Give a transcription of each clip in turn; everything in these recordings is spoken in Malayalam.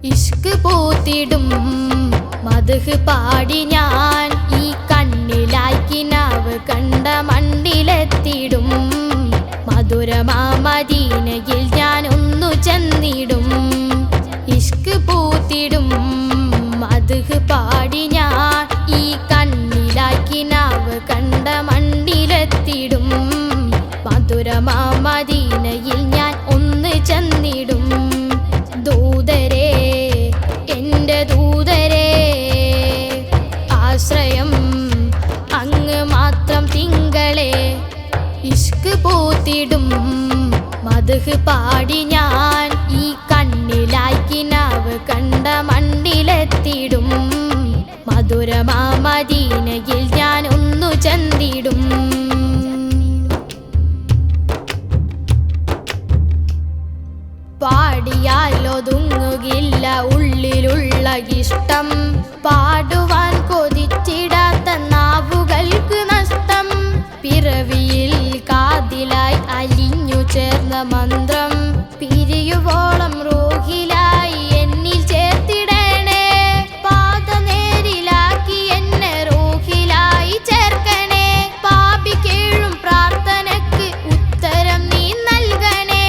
ഇഷ്ക് പൂത്തിടും മദ്ഹ് പാടി ഞാൻ ഈ കണ്ണിലായി കിനാവ് കണ്ട മണ്ണിലെത്തിടും മധുരമാ മദീനയിൽ ഞാൻ ഒന്നു ചെന്നിടും ഇഷ്ക് പൂത്തിടും മദ്ഹ് പാടി ഞാൻ ഈ കണ്ണിലായി കിനാവ് കണ്ട മണ്ണിലെത്തിടും മധുരമാ മദീനയിൽ ഞാൻ ഒന്ന് ചെന്നിടും ദൂതരേ എൻ്റെ ദൂതരേ ആശ്രയം അങ്ങ് മാത്രം തിങ്കളേ ഇഷ്ക് പൂത്തിടും മദ്ഹ് പാടി ഞാൻ ഈ കണ്ണിലായി കിനാവ് കണ്ട മണ്ണിലെത്തിടും മധുരമാ മദീനയിൽ ഞാൻ ഒന്നു ചെന്നിടും പാടിയാലൊതുങ്ങുകില്ല ഉള്ളിലുള്ള ഇഷ്ടം പാടുവാൻ കൊതിച്ചിടാത്ത നാവുകൾക്ക് നഷ്ടം പിറവിയിൽ കാതിലായി അലിഞ്ഞു ചേർന്ന മന്ത്രം പിരിയുവോളം റൂഹിലായി എന്നിൽ ചേർത്തിടണേ പാത നേരിലാക്കി എന്നെ റൂഹിലായി ചേർക്കണേ പാപി കേഴും പ്രാർത്ഥനക്ക് ഉത്തരം നീ നൽകണേ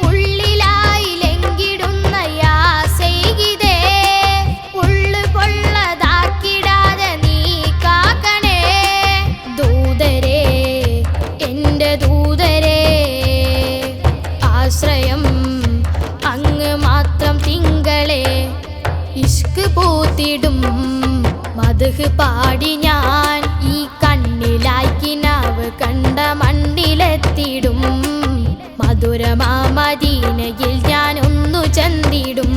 ഉള്ളിലായി ലംഘിടുന്ന യാസൈകിതേ ഉള്ളു പൊള്ളതാക്കിടാതെ നീ കാക്കണേ ദൂതരേ എൻ്റെ ദൂതരേ ആശ്രയം അങ്ങ് മാത്രം തിങ്കളേ ഇഷ്ക് പൂത്തിടും മദ്ഹ് പാടി ഞാൻ ഈ കണ്ണിലായി കിനാവ് കണ്ട മണ്ണിലെത്തിടും മധുരമാ മദീനയിൽ ഞാൻ ഒന്നു ചെന്നിടും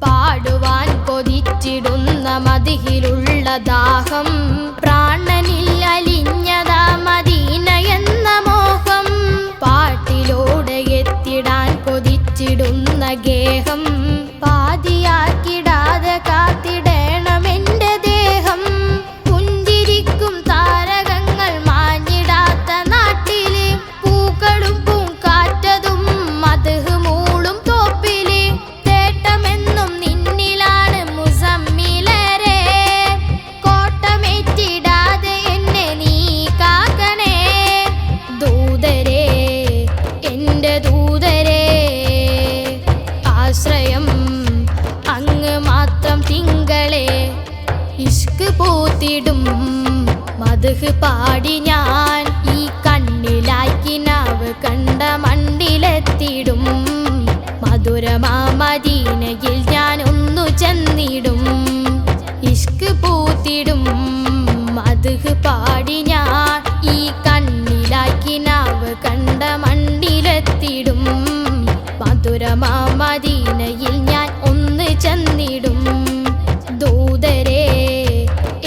പാടുവാൻ കൊതിച്ചിടുന്ന മദ്ഹിലുള്ള ദാഹം പ്രാണനിൽ അലിഞ്ഞതാ മദീന എന്ന മോഹം പാട്ടിലൂടെ എത്തിടാൻ കൊതിച്ചിടുന്ന ഗേഹം പാതിയാക്കിടാതെ കാത്തിടണം എൻ്റെ ദേഹം പുഞ്ചിരിക്കും താരകങ്ങൾ മാഞ്ഞിടാത്ത നാട്ടില് പൂക്കളും പൂങ്കാറ്റതും മദ്ഹ് മൂളും തോപ്പില് തേട്ടമെന്നും നിന്നിലാണ് മുസമ്മിലരെ കോട്ടമേറ്റിടാതെ എന്നെ നീ കാക്കണേ ദൂതരേ എൻ്റെ ദൂതരേ ആശ്രയം അങ്ങ് മാത്രം തിങ്കളേ ഇഷ്ക് പൂത്തിടും മദ്ഹ് പാടി ഞാൻ ഈ കണ്ണിലായി കിനാവ് കണ്ട മണ്ണിലെത്തിടും മധുരമാ മദീനയിൽ ഞാൻ ഒന്നു ചെന്നിടും ഇഷ്ക് പൂത്തിടും മദ്ഹ് പാടി ഞാൻ ഈ കണ്ണിലായി കിനാവ് കണ്ട മണ്ണിലെത്തിടും മധുരമാ മദീനയിൽ ഞാൻ ഒന്ന് ചെന്നിടും ദൂതരേ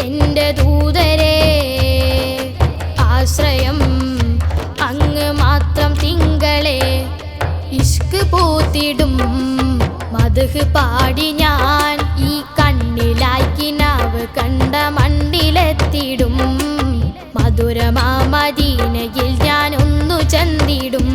എൻ്റെ ദൂതരേ ആശ്രയം അങ്ങ് മാത്രം തിങ്കളേ ഇഷ്ക് പൂത്തിടും മദ്ഹ് പാടി ഞാൻ ഈ കണ്ണിലായി കിനാവ് കണ്ട മണ്ണിലെത്തിടും മധുരമാ മദീനയിൽ ഞാൻ ഒന്നു ചെന്നിടും